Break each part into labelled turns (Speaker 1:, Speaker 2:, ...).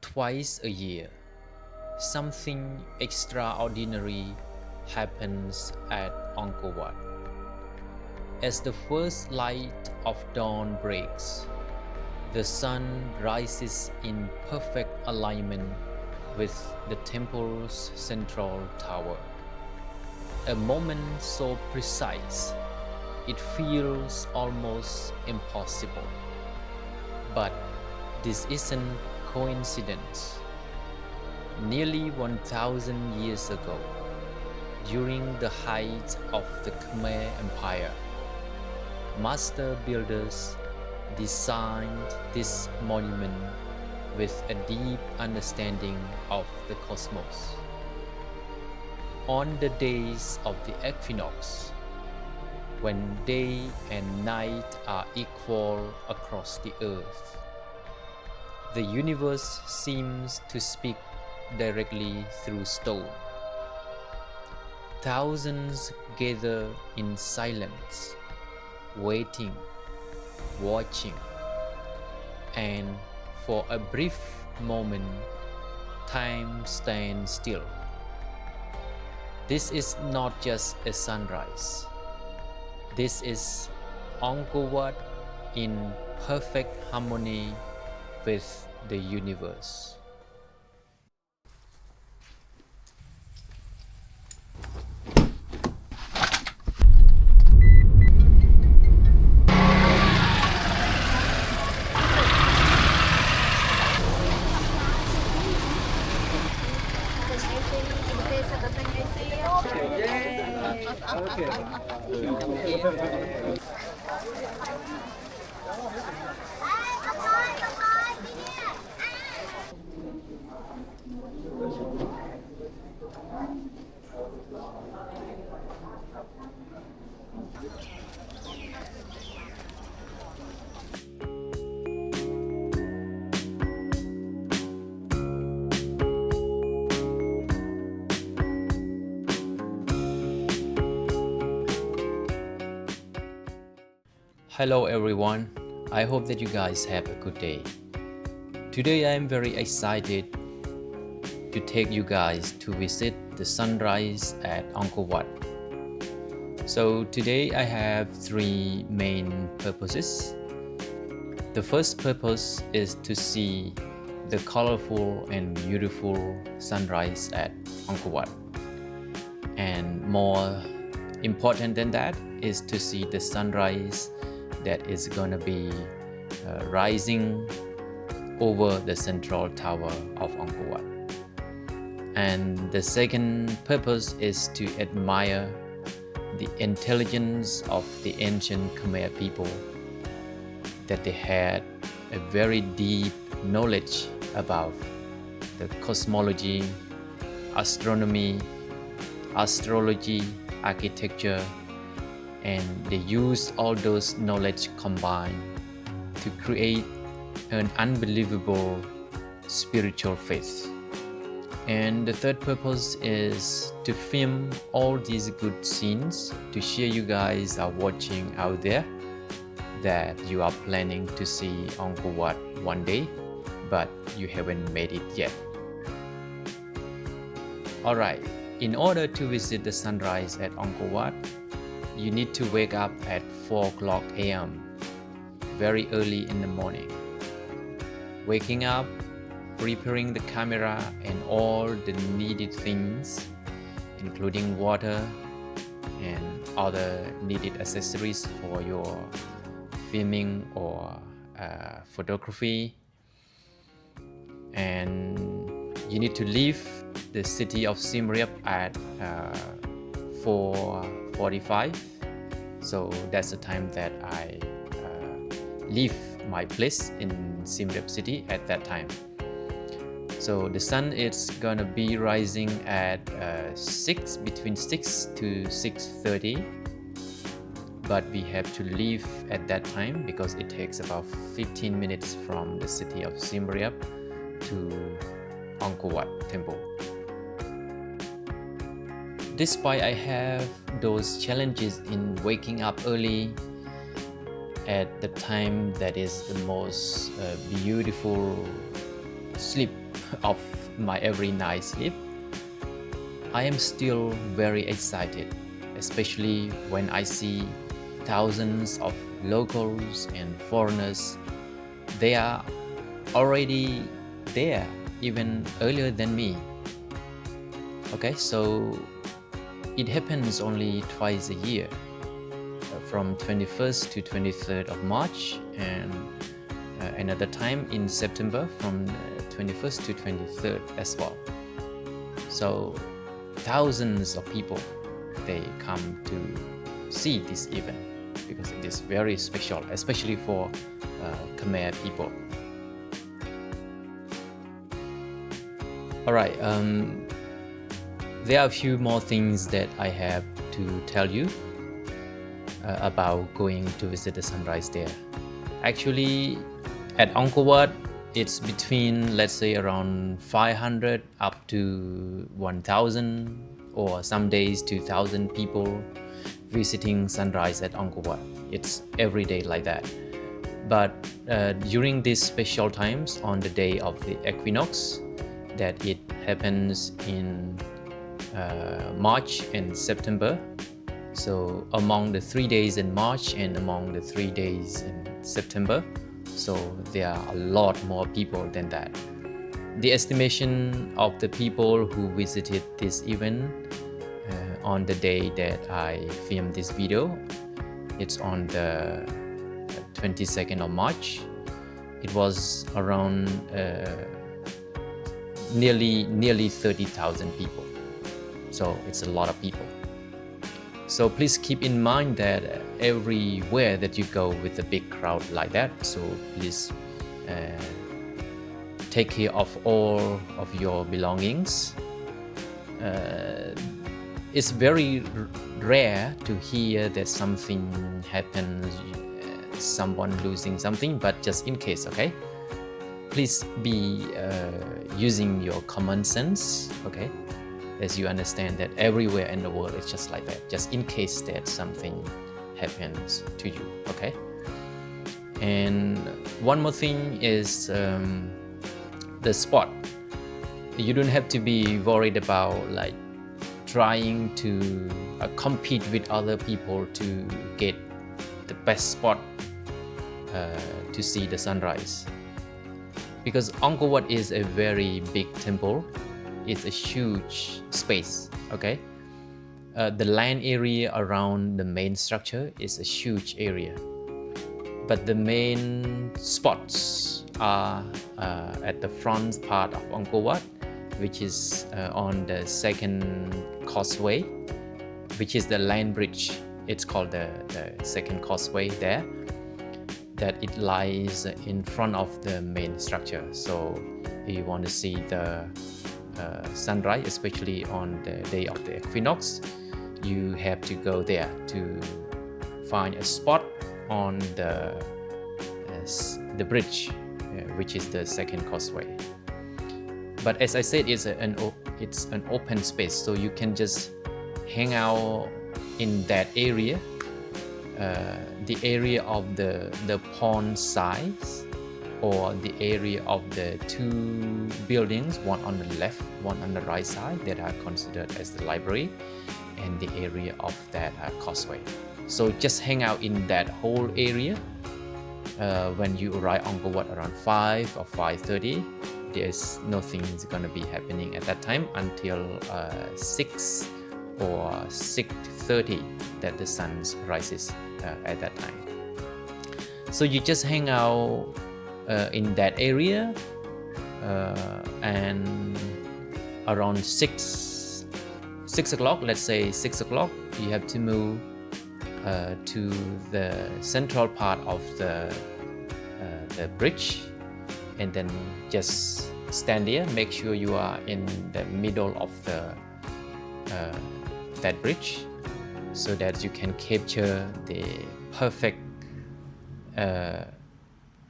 Speaker 1: Twice a year, something extraordinary happens at Angkor Wat. As the first light of dawn breaks, the sun rises in perfect alignment with the temple's central tower. A moment so precise, it feels almost impossible. But this isn't coincidence. Nearly 1,000 years ago, during the height of the Khmer Empire, master builders designed this monument with a deep understanding of the cosmos. On the days of the equinox, when day and night are equal across the earth, the universe seems to speak directly through stone. Thousands gather in silence, waiting, watching, and for a brief moment, time stands still. This is not just a sunrise. This is Angkor Wat in perfect harmony with the universe. Hello everyone, I hope that you guys have a good day. Today I am very excited to take you guys to visit the sunrise at Angkor Wat. So today I have three main purposes. The first purpose is to see the colorful and beautiful sunrise at Angkor Wat. And more important than that is to see the sunrise that is gonna be rising over the central tower of Angkor Wat. And the second purpose is to admire the intelligence of the ancient Khmer people, that they had a very deep knowledge about the cosmology, astronomy, astrology, architecture, and they use all those knowledge combined to create an unbelievable spiritual faith. And the third purpose is to film all these good scenes to share you guys are watching out there that you are planning to see Angkor Wat one day, but you haven't made it yet. Alright, in order to visit the sunrise at Angkor Wat, you need to wake up at 4 o'clock a.m. very early in the morning. Waking up, preparing the camera and all the needed things, including water and other needed accessories for your filming or photography. And you need to leave the city of Siem Reap at 4:45. So that's the time that I leave my place in Siem Reap city at that time. So the sun is gonna be rising at between 6 to 6:30, but we have to leave at that time because it takes about 15 minutes from the city of Siem Reap to Angkor Wat temple. despite I have those challenges in waking up early at the time that is the most beautiful sleep of my every night sleep, I am still very excited, especially when I see thousands of locals and foreigners. They are already there even earlier than me. Okay, so it happens only twice a year, from 21st to 23rd of March, and another time in September from 21st to 23rd as well. So thousands of people, they come to see this event because it is very special, especially for Khmer people. Alright, there are a few more things that I have to tell you about going to visit the sunrise there. Actually, at Angkor Wat, it's between, let's say, around 500 up to 1,000, or some days 2,000 people visiting sunrise at Angkor Wat. It's every day like that. But during these special times, on the day of the equinox, that it happens in March and September. So among the 3 days in March and among the 3 days in September, so there are a lot more people than that. The estimation of the people who visited this event on the day that I filmed this video, it's on the 22nd of March. It was around nearly 30,000 people. So it's a lot of people. So please keep in mind that everywhere that you go with a big crowd like that, so please take care of all of your belongings. It's very rare to hear that something happens, someone losing something, but just in case, okay? Please be using your common sense, okay? As you understand that everywhere in the world it's just like that, just in case that something happens to you, okay? And one more thing is the spot. You don't have to be worried about like trying to compete with other people to get the best spot to see the sunrise, because Angkor Wat is a very big temple. It's a huge space, okay? The land area around the main structure is a huge area, but the main spots are at the front part of Angkor Wat, which is on the second causeway, which is the land bridge. It's called the second causeway there, that it lies in front of the main structure. So if you want to see the sunrise, especially on the day of the equinox, you have to go there to find a spot on the bridge, which is the second causeway. But as I said, it's an open space, so you can just hang out in that area, the area of the pond size, or the area of the two buildings, one on the left, one on the right side, that are considered as the library, and the area of that causeway. So just hang out in that whole area. When you arrive Angkor Wat around 5 or 5:30, there's nothing gonna be happening at that time until 6 or 6:30 that the sun rises at that time. So you just hang out in that area, and around 6 o'clock, let's say 6 o'clock, you have to move to the central part of the bridge, and then just stand there. Make sure you are in the middle of that bridge, so that you can capture the perfect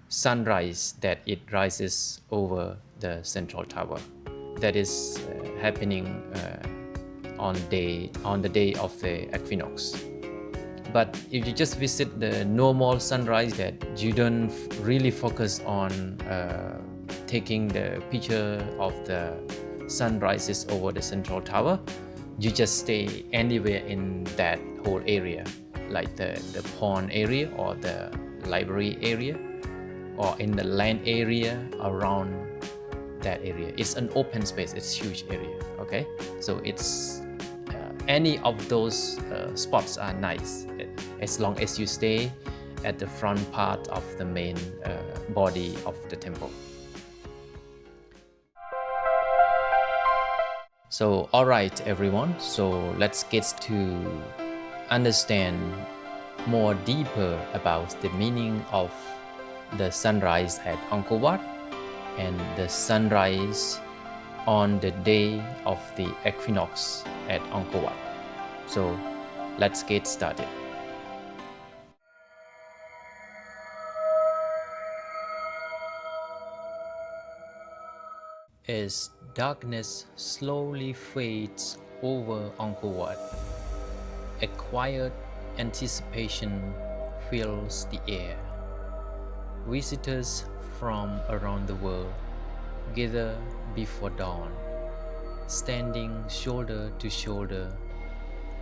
Speaker 1: sunrise that it rises over the central tower. That is happening on the day of the equinox. But if you just visit the normal sunrise, that you don't really focus on taking the picture of the sunrises over the central tower, you just stay anywhere in that whole area, like the pond area or the library area, or in the land area around that area. It's an open space, it's huge area. Okay, so it's any of those spots are nice, as long as you stay at the front part of the main body of the temple. So alright everyone, so let's get to understand more deeper about the meaning of the sunrise at Angkor Wat and the sunrise on the day of the equinox at Angkor Wat. So let's get started. As darkness slowly fades over Angkor Wat, a quiet anticipation fills the air. Visitors from around the world gather before dawn, standing shoulder to shoulder,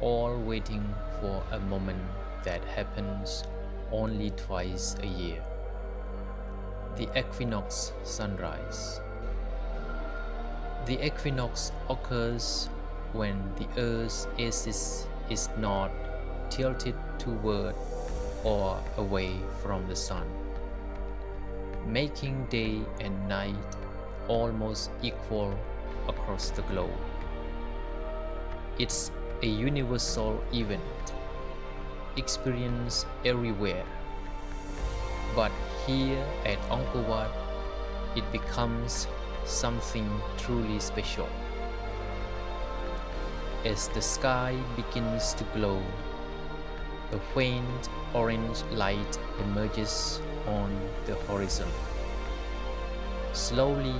Speaker 1: all waiting for a moment that happens only twice a year: the equinox sunrise. The equinox occurs when the Earth's axis is not tilted toward or away from the sun, making day and night almost equal across the globe. It's a universal event, experienced everywhere, but here at Angkor Wat, it becomes something truly special. As the sky begins to glow, a faint orange light emerges on the horizon. Slowly,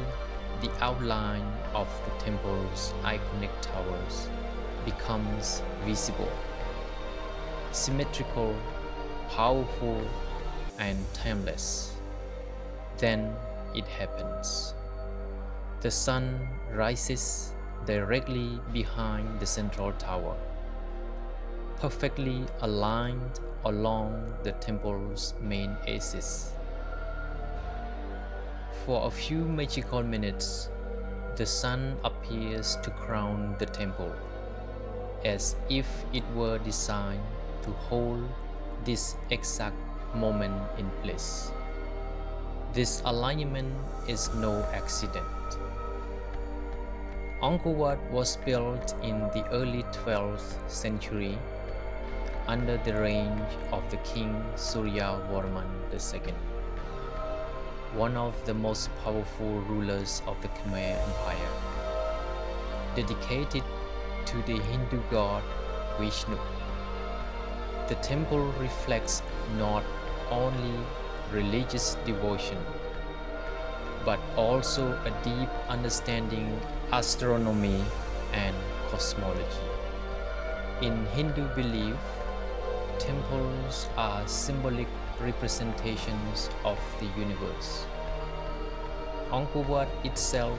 Speaker 1: the outline of the temple's iconic towers becomes visible, symmetrical, powerful, and timeless. Then it happens. The sun rises directly behind the central tower, perfectly aligned along the temple's main axis. For a few magical minutes, the sun appears to crown the temple, as if it were designed to hold this exact moment in place. This alignment is no accident. Angkor Wat was built in the early 12th century under the reign of the King Suryavarman II, one of the most powerful rulers of the Khmer Empire, dedicated to the Hindu god Vishnu. The temple reflects not only religious devotion, but also a deep understanding of astronomy and cosmology. In Hindu belief, temples are symbolic representations of the universe. Angkor Wat itself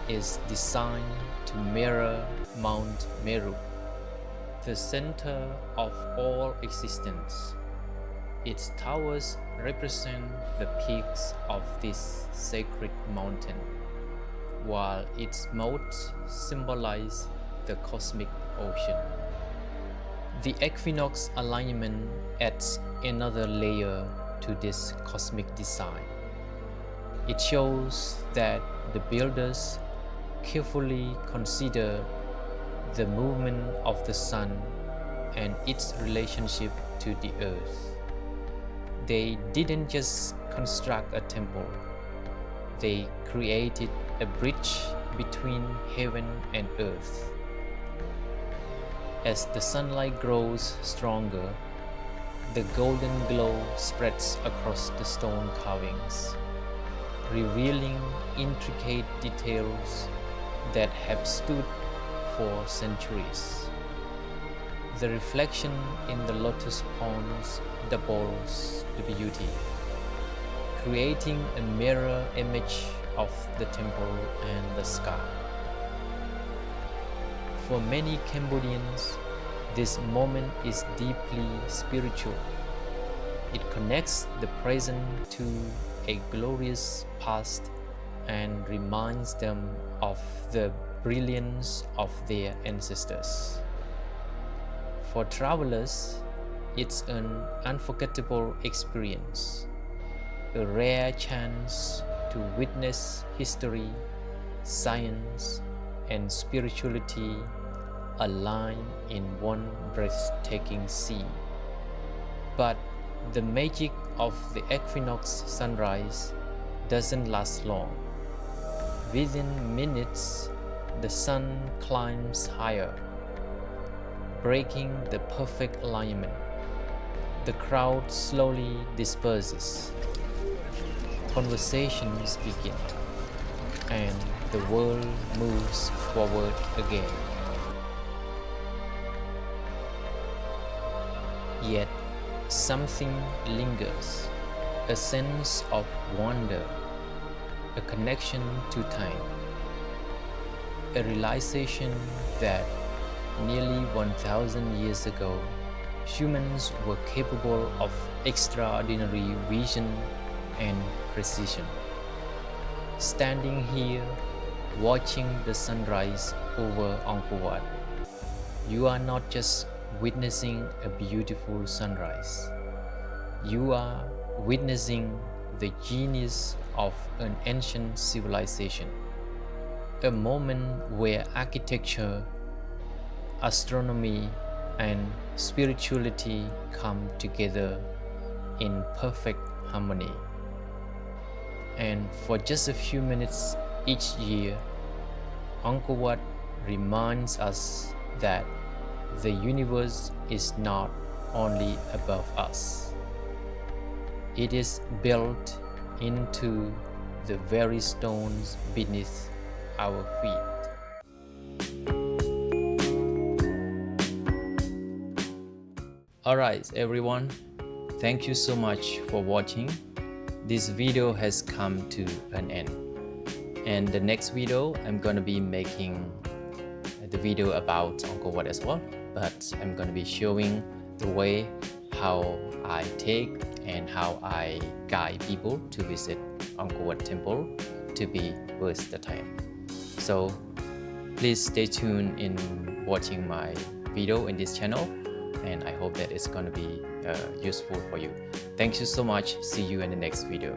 Speaker 1: is designed to mirror Mount Meru, the center of all existence. Its towers represent the peaks of this sacred mountain, while its moats symbolize the cosmic ocean. The equinox alignment adds another layer to this cosmic design. It shows that the builders carefully considered the movement of the sun and its relationship to the earth. They didn't just construct a temple, they created a bridge between heaven and earth. As the sunlight grows stronger, the golden glow spreads across the stone carvings, revealing intricate details that have stood for centuries. The reflection in the lotus ponds doubles the beauty, creating a mirror image of the temple and the sky. For many Cambodians, this moment is deeply spiritual. It connects the present to a glorious past and reminds them of the brilliance of their ancestors. For travelers, it's an unforgettable experience, a rare chance to witness history, science, and spirituality align in one breathtaking scene. But the magic of the equinox sunrise doesn't last long. Within minutes, the sun climbs higher, breaking the perfect alignment. The crowd slowly disperses. Conversations begin, and the world moves forward again. Yet, something lingers, a sense of wonder, a connection to time, a realization that nearly 1,000 years ago, humans were capable of extraordinary vision and precision. Standing here, watching the sunrise over Angkor Wat, you are not just witnessing a beautiful sunrise. You are witnessing the genius of an ancient civilization, a moment where architecture, astronomy, and spirituality come together in perfect harmony. And for just a few minutes each year, Angkor Wat reminds us that the universe is not only above us. It is built into the very stones beneath our feet. Alright everyone, thank you so much for watching. This video has come to an end. And the next video, I'm gonna be making the video about Angkor Wat as well. But I'm gonna be showing the way how I take and how I guide people to visit Angkor Wat temple to be worth the time. So please stay tuned in watching my video in this channel, and I hope that it's gonna be useful for you. Thank you so much. See you in the next video.